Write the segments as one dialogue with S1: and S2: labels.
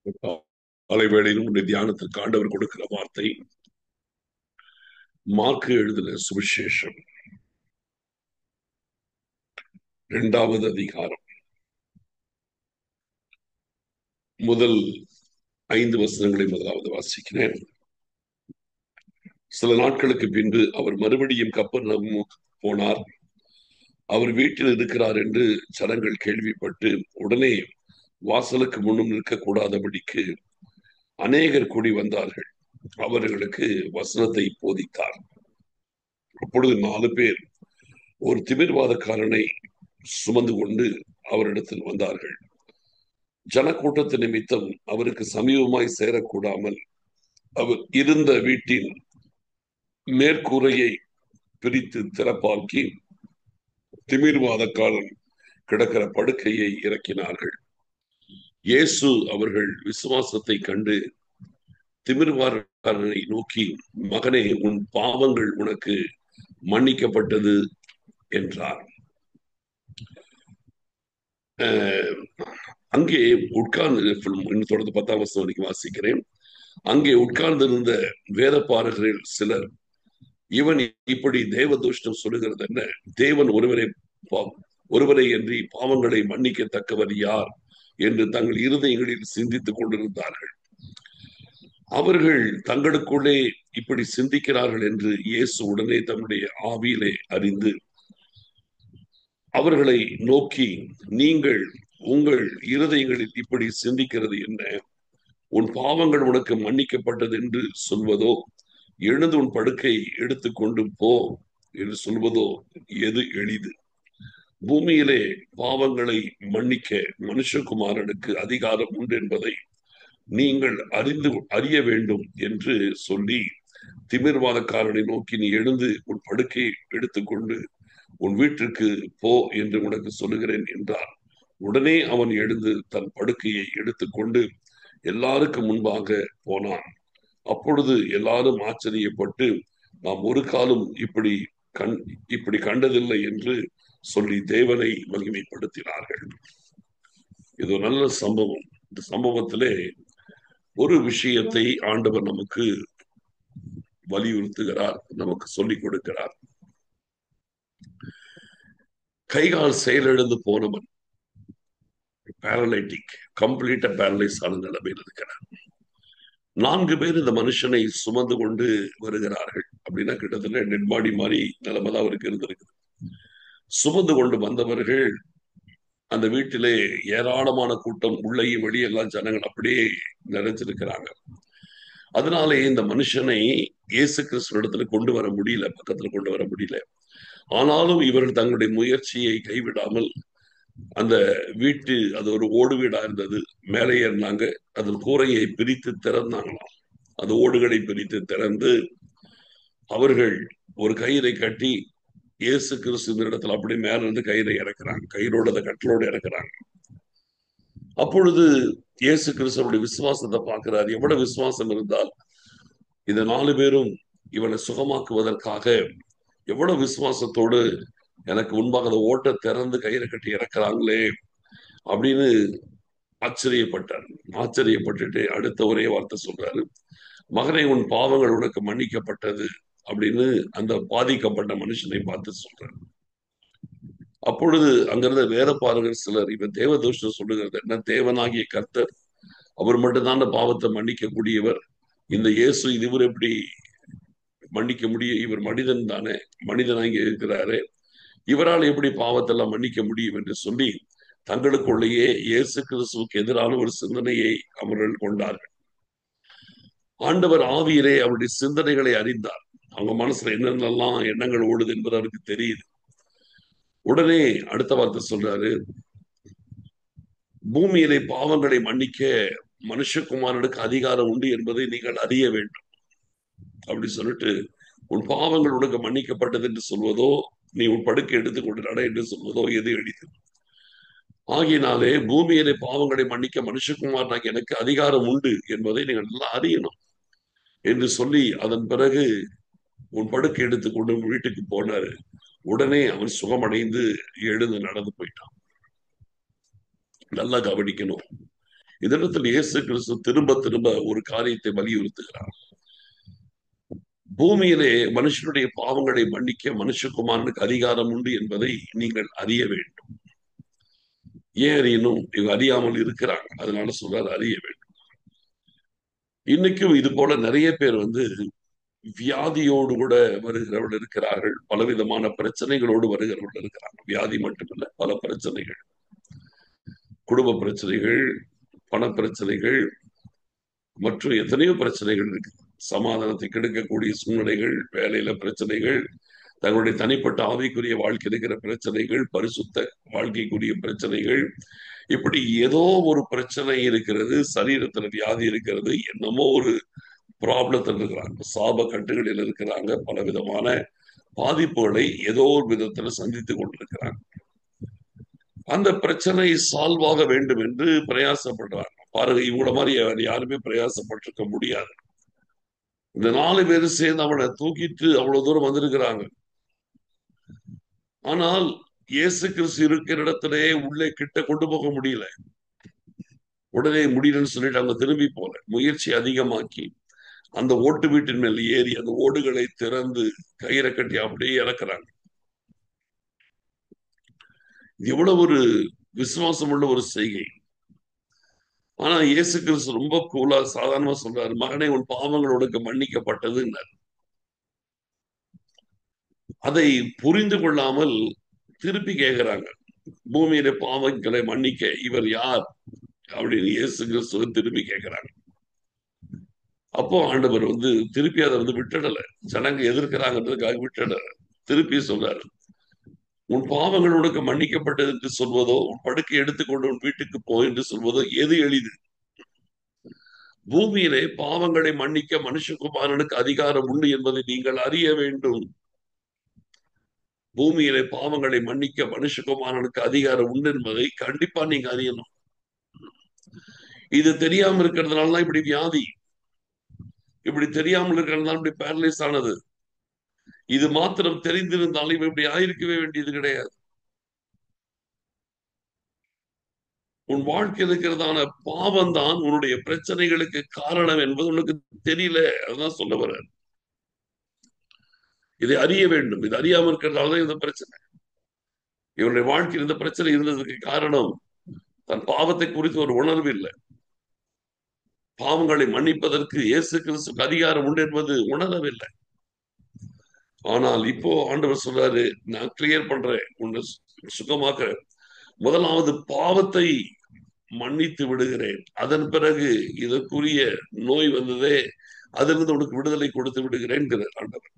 S1: காலை வேளையிலும் உடைய தியானத்திற்கு ஆண்டவர் கொடுக்கிற வார்த்தை மார்க்கு எழுதின சுவிசேஷம் 2வது அதிகாரம் முதல் 5 வசனங்களை முதலாவது வாசிக்கிறேன். சில நாட்களுக்கு பின்பு அவர் மறுபடியும் கப்பர்நகூம் போனார். அவர் வீட்டில் இருக்கிறார் என்று ஜனங்கள் கேள்விப்பட்டு உடனே வாசலுக்கு முன்னும் நிற்கக்கூடாதபடிக்கு அநேகர் கூடி வந்தார்கள். அவர்களுக்கு வசனத்தை போதித்தார். அப்பொழுது 4 பேர் ஒரு திமிர்வாதக்காரனை சுமந்து கொண்டு அவரிடத்தில் வந்தார்கள். ஜனக்கூட்டத்து நிமித்தம் அவருக்கு சமீபமாய் சேரக்கூடாமல் அவர் இருந்த வீட்டின் மேற்கூரையை பிரித்து திறப்பாக்கி திமிர்வாதக்காரன் கிடக்கிற படுக்கையை இறக்கினார்கள். இயேசு அவர்கள் விசுவாசத்தை கண்டு திமிர்வாதக்காரனை நோக்கி, மகனே, உன் பாவங்கள் உனக்கு மன்னிக்கப்பட்டது என்றார். அங்கே உட்கார்ந்து தொடர்ந்து 10ஆம் வசனம் வரைக்கும் வாசிக்கிறேன். அங்கே உட்கார்ந்திருந்த வேதபாரகரில் சிலர், இவன் இப்படி தேவதூஷணம் சொல்லுகிறது என்ன? தேவன் ஒருவரை என்று பாவங்களை மன்னிக்கத்தக்கவர் யார் என்று தங்கள் இருதயங்களில் சிந்தித்துக் கொண்டிருந்தார்கள். அவர்கள் தங்களுக்குள்ளே இப்படி சிந்திக்கிறார்கள் என்று இயேசு உடனே தம்முடைய ஆவியிலே அறிந்து அவர்களை நோக்கி, நீங்கள் உங்கள் இருதயங்களில் இப்படி சிந்திக்கிறது என்ன? உன் பாவங்கள் உனக்கு மன்னிக்கப்பட்டது என்று சொல்வதோ, எழுந்து உன் படுக்கை எடுத்துக்கொண்டு போ என்று சொல்வதோ எது எளிது? பூமியிலே பாவங்களை மன்னிக்க மனுஷகுமாரனுக்கு அதிகாரம் உண்டு என்பதை நீங்கள் அறிய வேண்டும் என்று சொல்லி திமிர்வாதக்காரனை நோக்கி, நீ எழுந்து உன் படுக்கையை எடுத்துக்கொண்டு உன் வீட்டிற்கு போ என்று உனக்கு சொல்லுகிறேன் என்றார். உடனே அவன் எழுந்து தன் படுக்கையை எடுத்துக்கொண்டு எல்லாருக்கும் முன்பாக போனான். அப்பொழுது எல்லாரும் ஆச்சரியப்பட்டு, நாம் ஒரு காலம் இப்படி கண்டதில்லை என்று சொல்லி தேவனை மகிமைப்படுத்தினார்கள். இது ஒரு நல்ல சம்பவம். இந்த சம்பவத்திலே ஒரு விஷயத்தை ஆண்டவர் நமக்கு வலியுறுத்துகிறார், நமக்கு சொல்லிக் கொடுக்கிறார். கைகால் செயலிழந்து போனவன், பேரலைட்டிக், கம்ப்ளீட்டா பேரலைஸ் ஆன நிலைமையில் இருக்கிறார். 4 பேர் இந்த மனுஷனை சுமந்து கொண்டு வருகிறார்கள். அப்படின்னா கிட்டத்தட்ட டெட் பாடி மாதிரி நிலைமைதான் அவருக்கு இருந்திருக்கு. சுமந்து கொண்டு வந்தவர்கள் அந்த வீட்டிலே ஏராளமான கூட்டம், உள்ளேயும் வெளியெல்லாம் ஜனங்கள் அப்படியே நிறைஞ்சிருக்கிறாங்க. அதனாலே இந்த மனுஷனை இயேசு கிறிஸ்து இடத்துல கொண்டு வர முடியல, பக்கத்துல கொண்டு வர முடியல. ஆனாலும் இவர்கள் தங்களுடைய முயற்சியை கைவிடாமல் அந்த வீட்டு, அது ஒரு ஓடு வீடா இருந்தது, மேலே ஏறினாங்க. அதன் கூரையை பிரித்து திறந்தாங்களாம். அந்த ஓடுகளை பிரித்து திறந்து அவர்கள் ஒரு கயிறை கட்டி இயேசு கிறிஸ்து இந்த இடத்துல அப்படியே மேல இருந்து கயிறை இறக்குறாங்க, கயிறோட அந்த கட்டளோட இறக்குறாங்க. அப்பொழுது இயேசு கிறிஸ்துவோட விசுவாசத்தை பார்க்கிறார். எவ்வளவு விசுவாசம் இருந்தால் இந்த 4 பேரும் இவனை சுகமாக்குவதற்காக எவ்வளவு விசுவாசத்தோடு எனக்கு முன்பாக அந்த ஓட்டை திறந்து கயிறை கட்டி இறக்குறாங்களே அப்படின்னு ஆச்சரியப்பட்டார். ஆச்சரியப்பட்டுட்டு அடுத்த ஒரே வார்த்தை சொல்றாரு, மகனே, உன் பாவங்கள் உனக்கு மன்னிக்கப்பட்டது அப்படின்னு அந்த பாதிக்கப்பட்ட மனுஷனை பார்த்து சொல்றாரு. அப்பொழுது அங்கிருந்த வேதபாரகர் சிலர், இவன் தேவதூஷணம் சொல்லுகிறது என்ன? தேவனாகிய கர்த்தர் அவர் மட்டும்தான் பாவத்தை மன்னிக்க கூடியவர். இந்த இயேசு இவர் எப்படி மன்னிக்க முடியும்? இவர் மனிதன் தானே, மனிதனாக இருக்கிறாரு, இவரால் எப்படி பாவத்தெல்லாம் மன்னிக்க முடியும் என்று சொல்லி தங்களுக்குள்ளேயே இயேசு கிறிஸ்துவுக்கு எதிரான ஒரு சிந்தனையை அவர்கள் கொண்டார்கள். ஆண்டவர் ஆவியிலே அவருடைய சிந்தனைகளை அறிந்தார். அவங்க மனசுல என்னென்னலாம் எண்ணங்கள் ஓடுது என்பது அவருக்கு தெரியுது. உடனே அடுத்த வார்த்தை சொல்றாரு, பூமியிலே பாவங்களை மன்னிக்க மனுஷகுமாரனுக்கு அதிகாரம் உண்டு என்பதை நீங்கள் அறிய வேண்டும் அப்படி சொல்லிட்டு, உன் பாவங்கள் உனக்கு மன்னிக்கப்பட்டது என்று சொல்வதோ, நீ உன் படுக்கை எடுத்துக்கொண்டு நட என்று சொல்வதோ எது எளிது? ஆகினாலே பூமியிலே பாவங்களை மன்னிக்க மனுஷகுமாரனாக எனக்கு அதிகாரம் உண்டு என்பதை நீங்கள் எல்லாம் அறியணும் என்று சொல்லி அதன் பிறகு உன் படுக்கை எடுத்துக்கொண்டு வீட்டுக்கு போனாரு. உடனே அவன் சுகமடைந்து எழுந்து நடந்து போயிட்டான். நல்லா கவனிக்கணும். இதனிடத்தில் இயேசு கிறிஸ்து திரும்ப திரும்ப ஒரு காரியத்தை வலியுறுத்துகிறார். பூமியிலே மனுஷனுடைய பாவங்களை மன்னிக்க மனுஷகுமாரனுக்கு அதிகாரம் உண்டு என்பதை நீங்கள் அறிய வேண்டும். ஏன் அறியணும்? இவங்க அறியாமல் இருக்கிறாங்க, அதனால சொல்றாரு அறிய வேண்டும். இன்னைக்கும் இது போல நிறைய பேர் வியாதியோடு கூட வருகிறவர்கள் இருக்கிறார்கள், பலவிதமான பிரச்சனைகளோடு வருகிறவர்கள் இருக்கிறாங்க. வியாதி மட்டுமல்ல, பல பிரச்சனைகள், குடும்ப பிரச்சனைகள், பண பிரச்சனைகள் மற்றும் எத்தனையோ பிரச்சனைகள் இருக்கு. சமாதானத்தை கெடுக்கக்கூடிய சூழ்நிலைகள், வேலையில பிரச்சனைகள், தங்களுடைய தனிப்பட்ட ஆவிக்குரிய வாழ்க்கை இருக்கிற பிரச்சனைகள், பரிசுத்த வாழ்க்கைக்குரிய பிரச்சனைகள், இப்படி ஏதோ ஒரு பிரச்சனை இருக்கிறது. சரீரத்துல வியாதி இருக்கிறது, என்னமோ ஒரு ப்ராப்ளத்தில் இருக்கிறாங்க, சாப கட்டுகளில் இருக்கிறாங்க, பல விதமான பாதிப்புகளை ஏதோ ஒரு விதத்துல சந்தித்துக் கொண்டிருக்கிறாங்க. அந்த பிரச்சனை சால்வ் ஆக வேண்டும் என்று பிரயாசப்படுறாங்க. பாருங்க, இவங்கள மாதிரி யாருமே பிரயாசப்பட்டிருக்க முடியாது. இந்த 4 பேரும் சேர்ந்து அவனை தூக்கிட்டு அவ்வளவு தூரம் வந்திருக்கிறாங்க. ஆனால் இயேசு கிறிஸ்து இருக்கிற இடத்திலே உள்ளே கிட்ட கொண்டு போக முடியல. உடனே முடியலன்னு சொல்லிட்டு அவங்க திரும்பி போல முயற்சி அதிகமாக்கி அந்த ஓட்டு வீட்டின் மேல் ஏறி அந்த ஓடுகளை திறந்து கயிறை கட்டி அப்படியே இறக்குறாங்க. எவ்வளவு ஒரு விசுவாசம் உள்ள ஒரு செய்கை. ஆனா இயேசு கிறிஸ்து ரொம்ப கூலா சாதாரணமா சொல்றாரு, மகனே உன் பாவங்கள் உனக்கு மன்னிக்கப்பட்டது. அதை புரிந்து கொள்ளாமல் திருப்பி கேட்கிறாங்க, பூமியில பாவங்களை மன்னிக்க இவர் யார் அப்படின்னு இயேசு கிறிஸ்துவ திருப்பி கேட்கிறாங்க. அப்போ ஆண்டவர் திருப்பி அதை விட்டுடல. ஜனங்க எதிர்க்கிறாங்கன்றதுக்காக விட்டுடல. திருப்பி சொல்றாரு, உன் பாவங்கள் உனக்கு மன்னிக்கப்பட்டது என்று சொல்வதோ, உன் படுக்கை எடுத்துக்கொண்டு உன் வீட்டுக்கு போ என்று சொல்வதோ எது எளிது? பூமியிலே பாவங்களை மன்னிக்க மனுஷகுமாரனுக்கு அதிகாரம் உண்டு என்பதை நீங்கள் அறிய வேண்டும். பூமியிலே பாவங்களை மன்னிக்க மனுஷகுமாரனுக்கு அதிகாரம் உண்டு என்பதை கண்டிப்பா நீங்க அறியணும். இது தெரியாம இருக்கிறதுனாலதான் இப்படி வியாதி, இப்படி தெரியாமல் இருக்கிறதுனால இப்படி பேரலைஸ் ஆனது. இது மாத்திரம் தெரிந்திருந்தாலும் இப்படி ஆயிருக்கவே வேண்டியது கிடையாது. உன் வாழ்க்கையில் இருக்கிறதான பாவம் தான் உன்னுடைய பிரச்சனைகளுக்கு காரணம் என்பது உனக்கு தெரியல. அதுதான் சொல்ல வர. இதை அறிய வேண்டும். இது அறியாமல் இருக்கிறதாலதான் இந்த பிரச்சனை. இவருடைய வாழ்க்கையில் இந்த பிரச்சனை இருந்ததுக்கு காரணம் தன் பாவத்தை குறித்து ஒரு உணர்வு இல்லை. பாவங்களை மன்னிப்பதற்கு இயேசு கிறிஸ்துக்கு அதிகாரம் உண்டு என்பது உணரவில்லை. ஆனால் இப்போ ஆண்டவர் சொல்றாரு, நான் கிளியர் பண்றேன், உன்னை சுகமாக்க முதலாவது பாவத்தை மன்னித்து விடுகிறேன், அதன் பிறகு இதற்குரிய நோய் வந்ததே அதிலிருந்து உனக்கு விடுதலை கொடுத்து விடுகிறேன் ஆண்டவர்.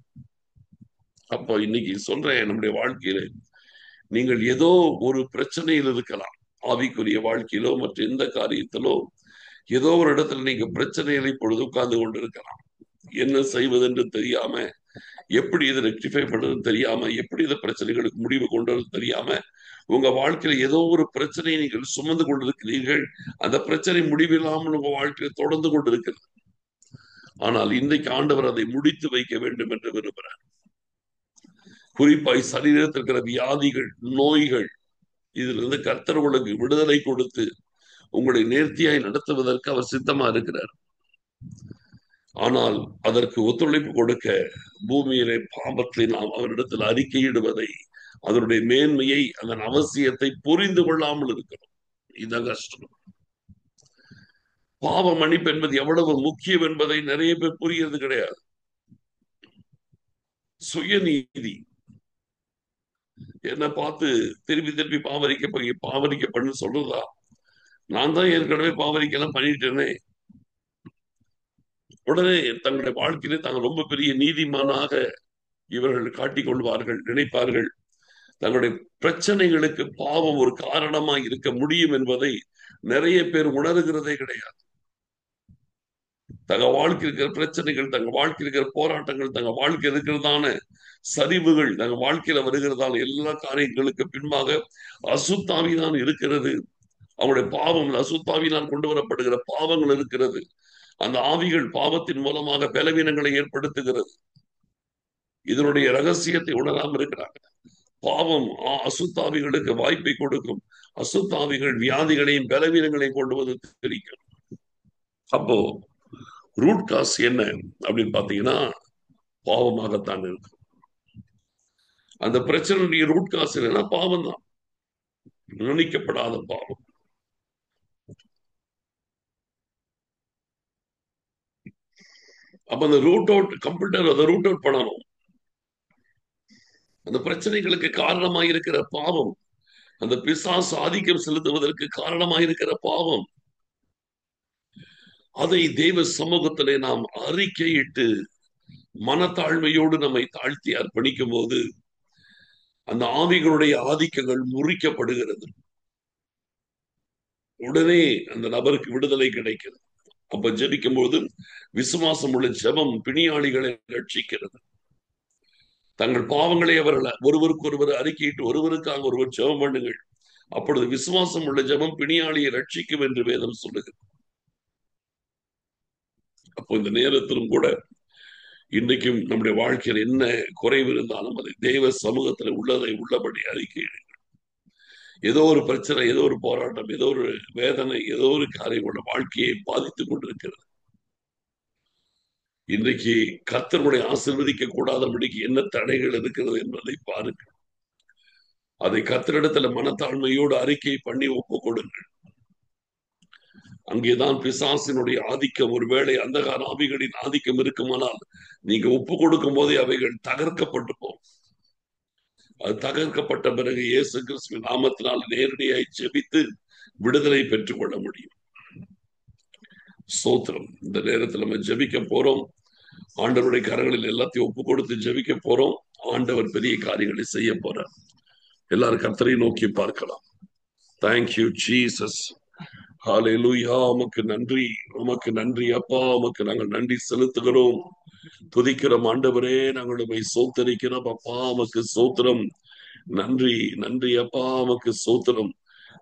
S1: அப்போ இன்னைக்கு சொல்றேன், நம்முடைய வாழ்க்கையில நீங்கள் ஏதோ ஒரு பிரச்சனையில் இருக்கலாம். ஆவிக்குரிய வாழ்க்கையிலோ மற்ற எந்த காரியத்திலோ ஏதோ ஒரு இடத்துல நீங்க பிரச்சனைகளை பொழுது உட்கார்ந்து கொண்டிருக்கலாம். என்ன செய்வது என்று தெரியாம, எப்படி இதை ரெக்டிஃபை பண்றதுன்னு தெரியாம, எப்படி இந்த பிரச்சனைகளுக்கு முடிவு கொண்டு வரது தெரியாம, உங்க வாழ்க்கையில ஏதோ ஒரு பிரச்சனையை நீங்கள் சுமந்து கொண்டிருக்கிறீர்கள். அந்த பிரச்சனை முடிவில்லாமல் உங்க வாழ்க்கையில தொடர்ந்து கொண்டிருக்கிறது. ஆனால் இன்றைக்கு ஆண்டவர் அதை முடித்து வைக்க வேண்டும் என்று விரும்புகிறார். குறிப்பாய் சரீரத்தில் இருக்கிற வியாதிகள், நோய்கள், இதிலிருந்து கர்த்தர் உங்களுக்கு விடுதலை கொடுத்து உங்களை நேர்த்தியாய் நடத்துவதற்கு அவர் சித்தமா இருக்கிறார். ஆனால் அதற்கு ஒத்துழைப்பு கொடுக்க பூமியிலே பாவத்தை நாம் அவரிடத்தில் அறிக்கையிடுவதை, அதனுடைய மேன்மையை, அதன் அவசியத்தை புரிந்து கொள்ளாமல் இருக்கிறோம். இதுதான் கஷ்டம். பாவ மன்னிப்பு என்பது எவ்வளவு முக்கியம் என்பதை நிறைய பேர் புரிகிறது கிடையாது. சுயநீதி, என்ன பார்த்து திருப்பி திருப்பி பாவரிக்கப்பண்ணு சொல்றதா? நான் தான் ஏற்கனவே பாவரிக்கலாம் பண்ணிட்டேனே. உடனே தங்களுடைய வாழ்க்கையிலே தாங்கள் ரொம்ப பெரிய நீதிமானாக இவர்கள் காட்டிக் கொள்வார்கள், நினைப்பார்கள். தங்களுடைய பிரச்சனைகளுக்கு பாவம் ஒரு காரணமாக இருக்க முடியும் என்பதை நிறைய பேர் உணர்கிறதே கிடையாது. தங்க வாழ்க்கை இருக்கிற பிரச்சனைகள், தங்க வாழ்க்கை இருக்கிற போராட்டங்கள், தங்க வாழ்க்கை இருக்கிறதான சரிவுகள், தங்க வாழ்க்கையில வருகிறதான எல்லா காரியங்களுக்கு பின்பாக அசுத்தாவிதான் இருக்கிறது. அவருடைய பாவம் அசுத்தாவினால் கொண்டு வரப்படுகிற பாவங்கள் இருக்கிறது. அந்த ஆவிகள் பாவத்தின் மூலமாக பலவீனங்களை ஏற்படுத்துகிறது. இதனுடைய ரகசியத்தை உணராமல் இருக்கிறாங்க. பாவம் அசுத்தாவிகளுக்கு வாய்ப்பை கொடுக்கும். அசுத்தாவிகள் வியாதிகளையும் பலவீனங்களையும் கொண்டு வந்து தெரிவிக்கும். அப்போ ரூட் காஸ் என்ன அப்படின்னு பாத்தீங்கன்னா பாவமாகத்தான் இருக்கு. அந்த பிரச்சனையுடைய ரூட் காஸ் என்னன்னா பாவம் தான், நினைக்கப்படாத பாவம். அப்ப அந்த ரூட் அவுட் கம்ப்யூட்டர் அதை ரூட் அவுட் பண்ணணும். அந்த பிரச்சனைகளுக்கு காரணமாக இருக்கிற பாவம், அந்த பிசாசு ஆதிக்கம் செலுத்துவதற்கு காரணமாக இருக்கிற பாவம், அதை தேவ சமூகத்திலே நாம் அறிக்கையிட்டு மனத்தாழ்மையோடு நம்மை தாழ்த்தி அர்ப்பணிக்கும் போது அந்த ஆவிகளுடைய ஆதிக்கங்கள் முறிக்கப்படுகிறது. உடனே அந்த நபருக்கு விடுதலை கிடைக்கிறது. அப்ப ஜெபிக்கும் போது விசுவாசம் உள்ள ஜெபம் பிணியாளிகளை ரட்சிக்கிறது. தங்கள் பாவங்களை அவர்கள் ஒருவருக்கு ஒருவர் அறிக்கையிட்டு ஒருவருக்காக ஒருவர் ஜெபம் பண்ணுங்கள். அப்பொழுது விசுவாசம் உள்ள ஜெபம் பிணியாளியை ரட்சிக்கும் என்று வேதம் சொல்லுகிறது. அப்போ இந்த நேரத்திலும் கூட இன்றைக்கும் நம்முடைய வாழ்க்கையில் என்ன குறைவு இருந்தாலும் அதை தேவ சமூகத்தில் உள்ளதை உள்ளபடி அறிக்கையிடுங்கள். ஏதோ ஒரு பிரச்சனை, ஏதோ ஒரு போராட்டம், ஏதோ ஒரு வேதனை, ஏதோ ஒரு காரியம் வாழ்க்கையை பாதித்துக் கொண்டிருக்கிறது. இன்றைக்கு கர்த்தருடைய ஆசீர்வதிக்க கூடாதபடிக்கு என்ன தடைகள் இருக்கிறது என்பதை பாருங்கள். அதை கர்த்தரிடத்துல மனத்தாழ்மையோடு அறிக்கை பண்ணி ஒப்புக் கொடுங்கள். அங்கேதான் பிசாசினுடைய ஆதிக்கம், ஒருவேளை அந்தகார ஆவிகளின் ஆதிக்கம் இருக்குமானால் நீங்க ஒப்பு கொடுக்கும் போதே அவைகள் தகர்க்கப்பட்டு போகும். அது தகர்க்கப்பட்ட பிறகு இயேசு கிறிஸ்துவின் நாமத்தினால் நேரடியாய் ஜெபித்து விடுதலை பெற்றுக் கொள்ள முடியும். ஸ்தோத்திரம். இந்த நேரத்தில் நம்ம ஜெபிக்க போறோம். ஆண்டவருடைய கரங்களில் எல்லாத்தையும் ஒப்பு கொடுத்து ஜெபிக்க போறோம். ஆண்டவர் பெரிய காரியங்களை செய்ய போறார். எல்லாரும் கர்த்தரை நோக்கி பார்க்கலாம். Thank you Jesus. ஹல்லேலூயா. உமக்கு நன்றி, உமக்கு நன்றி அப்பா. உமக்கு நாங்கள் நன்றி செலுத்துகிறோம், துதிக்கிறோம். ஆண்டவரே, நாங்கள் உம்மை ஸ்தோத்தரிக்கிறோம் அப்பா. உமக்கு ஸ்தோத்திரம். நன்றி, நன்றி அப்பா. உமக்கு ஸ்தோத்திரம்.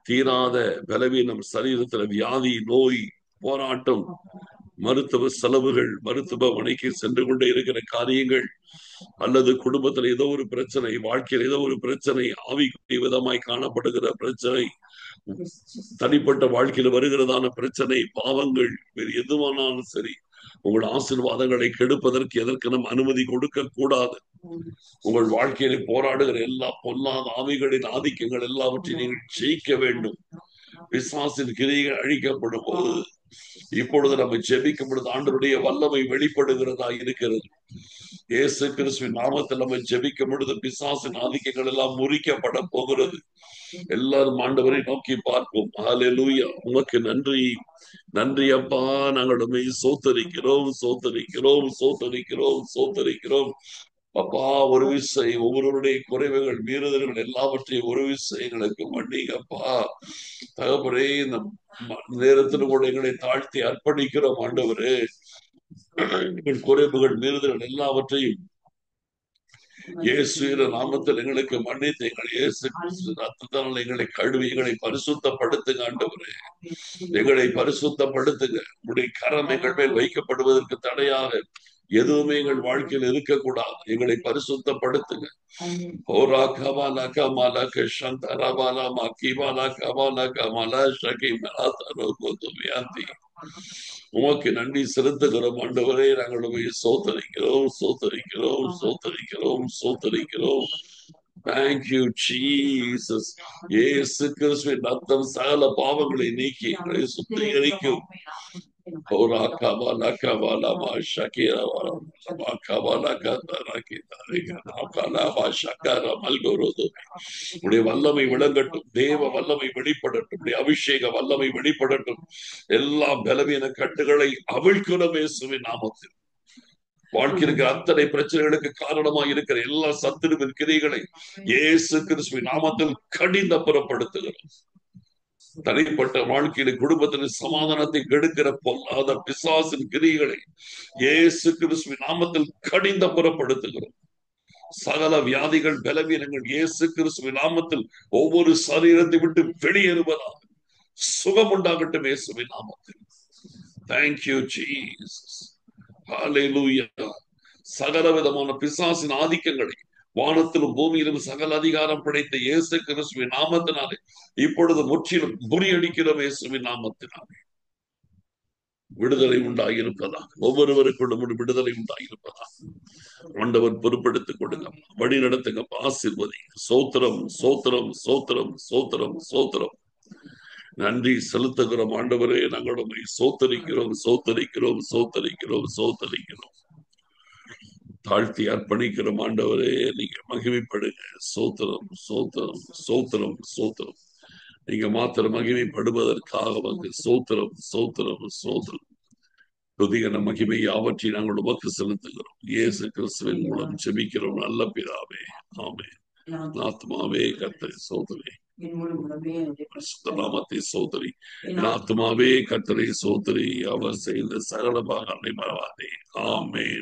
S1: தீராத பலவீனம், சரீரத்துல வியாதி, நோய், போராட்டம், மருத்துவ செலவுகள், மருத்துவமனைக்கு சென்று கொண்டே இருக்கிற காரியங்கள், அல்லது குடும்பத்தில் ஏதோ ஒரு பிரச்சனை, வாழ்க்கையில் ஏதோ ஒரு பிரச்சனை, ஆவிக்குரிய விதமாய் காணப்படுகிற பிரச்சனை, தனிப்பட்ட வாழ்க்கையில் வருகிறதான பிரச்சனை, பாவங்கள், வேறு எதுவானாலும் சரி, உங்கள் ஆசீர்வாதங்களை கெடுப்பதற்கு எதற்கு நம் அனுமதி கொடுக்க கூடாது. உங்கள் வாழ்க்கையில போராடுகிற எல்லா பொல்லாத ஆவிகளின் ஆதிக்கங்கள் எல்லாவற்றையும் நீங்கள் ஜெயிக்க வேண்டும். பிசாசின் கிரியைகள் அழிக்கப்படும் போது இப்பொழுது நம்ம ஜெபிக்கும் பொழுது ஆண்டவருடைய வல்லமை வெளிப்படுகிறதா இருக்கிறது. இயேசு கிறிஸ்துவின் நாமத்தில் நம்ம ஜெபிக்கும் பொழுது பிசாசின் ஆதிக்கங்கள் எல்லாம் முறிக்கப்பட போகிறது. எல்லாரும் ஆண்டவரை நோக்கி பார்ப்போம். ஹல்லேலூயா. உமக்கு நன்றி, நன்றி அப்பா. நாங்கள் உம்மை ஸ்தோத்தரிக்கிறோம், ஸ்தோத்தரிக்கிறோம், ஸ்தோத்தரிக்கிறோம், ஸ்தோத்தரிக்கிறோம் அப்பா. ஒரு விசை ஒவ்வொருவருடைய குறைவுகள், மீறுதல்கள் எல்லாவற்றையும் ஒரு விசை எங்களுக்கு மன்னிங்கப்பா. தகப்பனே, இந்த நேரத்தில் கூட எங்களை தாழ்த்தி அர்ப்பணிக்கிறோம் ஆண்டவரே. எங்கள் குறைவுகள், மீறுதல்கள் எல்லாவற்றையும் இயேசு நாமத்தில் எங்களுக்கு மன்னித்து எங்கள் இயேசு கிறிஸ்து ரத்தத்தால் எங்களை கழுவி எங்களை பரிசுத்தப்படுத்துங்க ஆண்டவரே. எங்களை பரிசுத்தப்படுத்துங்க. உடைய கரம் எங்கள் மேல் வைக்கப்படுவதற்கு தடையாக எதுவுமே எங்கள் வாழ்க்கையில் இருக்கக்கூடாது. எங்களை பரிசுத்தப்படுத்துங்க. ஓரா கமாலா கமாலா கஷந்தரபாலா மக்கிபாலா கமாலா கமாலா ஷகி மலாதரோ கோதுமியாந்தி. உமக்கு நன்றி செலுத்துகிறோம் ஆண்டவரே. நாங்கள் உம்மை ஸ்தோத்தரிக்கிறோம், ஸ்தோத்தரிக்கிறோம், ஸ்தோத்தரிக்கிறோம், ஸ்தோத்தரிக்கிறோம். Thank you, Jesus. இயேசு கிறிஸ்துவின் ரத்தம் சகல பாவங்களை நீக்கி எங்களை சுத்திகரிக்கும். ஓரா கபாலா கபாலா மா ஷகீரா மா கபாலா கதரா கிதாரிகா நாகலா மா ஷகரா மல்கோரோது. உடைய வல்லமை விளங்கட்டும், தேவ வல்லமை வெளிப்படட்டும், உடைய அபிஷேக வல்லமை வெளிப்படட்டும். எல்லா பலவீன கட்டுகளை அவிழ்க்கிறோம் இயேசுவின் நாமத்தில். வாழ்க்கையில் இருக்கிற அத்தனை பிரச்சனைகளுக்கு காரணமாக இருக்கிற எல்லா சத்துருவின் கிரியைகளை இயேசு கிறிஸ்துவின் நாமத்தில் கடிந்து புறப்படுத்துகிறோம். தனிப்பட்ட வாழ்க்கையில குடும்பத்தின் சமாதானத்தை கெடுக்கிற பொல்லாத பிசாசின் கிரியைகளை இயேசு கிறிஸ்துவின் நாமத்தில் கடிந்து புறப்படுத்துகிறோம். சகல வியாதிகள், பலவீனங்கள் இயேசு கிறிஸ்துவின் நாமத்தில் ஒவ்வொரு சரீரத்தை விட்டு வெளியேறுவதாக சுகம் உண்டாகட்டும் இயேசுவின் நாமத்தில். Thank you Jesus. ஹல்லேலூயா. சகல விதமான பிசாசின் ஆதிக்கங்களை வானத்திலும் பூமியிலும் சகல அதிகாரம் படைத்த இயேசு கிறிஸ்துவின் நாமத்தினாலே இப்பொழுது முற்றிலும் முறியடிக்கிறோம். இயேசுவின் நாமத்தினாலே விடுதலை உண்டாகியிருப்பதாக, ஒவ்வொருவருக்குள்ளும் ஒரு விடுதலை உண்டாகியிருப்பதாக ஆண்டவர் பொறுப்படுத்திக் கொடுங்க, வழி நடத்துங்க, ஆசீர்வதி. சோத்திரம் சோத்திரம் சோத்திரம் சோத்திரம் சோத்திரம். நன்றி செலுத்துகிறோம் ஆண்டவரே. நாங்கள் உம்மை சோத்தரிக்கிறோம் சோத்தரிக்கிறோம் சோத்தரிக்கிறோம் சோத்தரிக்கிறோம். தாழ்த்தி அர்ப்பணிக்கிறோம் ஆண்டவரே. நீங்க மகிமைப்படுங்க. சோத்திரம் சோத்திரம் சோத்திரம் சோத்திரம். நீங்க மாத்திரம் மகிமைப்படுவதற்காக வந்து சோத்திரம் சோத்திரம் சோத்திரம். துதிகன மகிமை யாவற்றை நாங்கள் உமக்கு செலுத்துகிறோம். இயேசு கிறிஸ்துவின் மூலம் ஜெபிக்கிறோம் நல்ல பிதாவே. ஆமென். ஆத்மாவே கர்த்தரை சோதரி, நாமத்தை சோதரி. ஆத்மாவே கர்த்தரை சோதரி, அவர் செய்த சகல பாகங்களை மறவாதே. ஆமென்.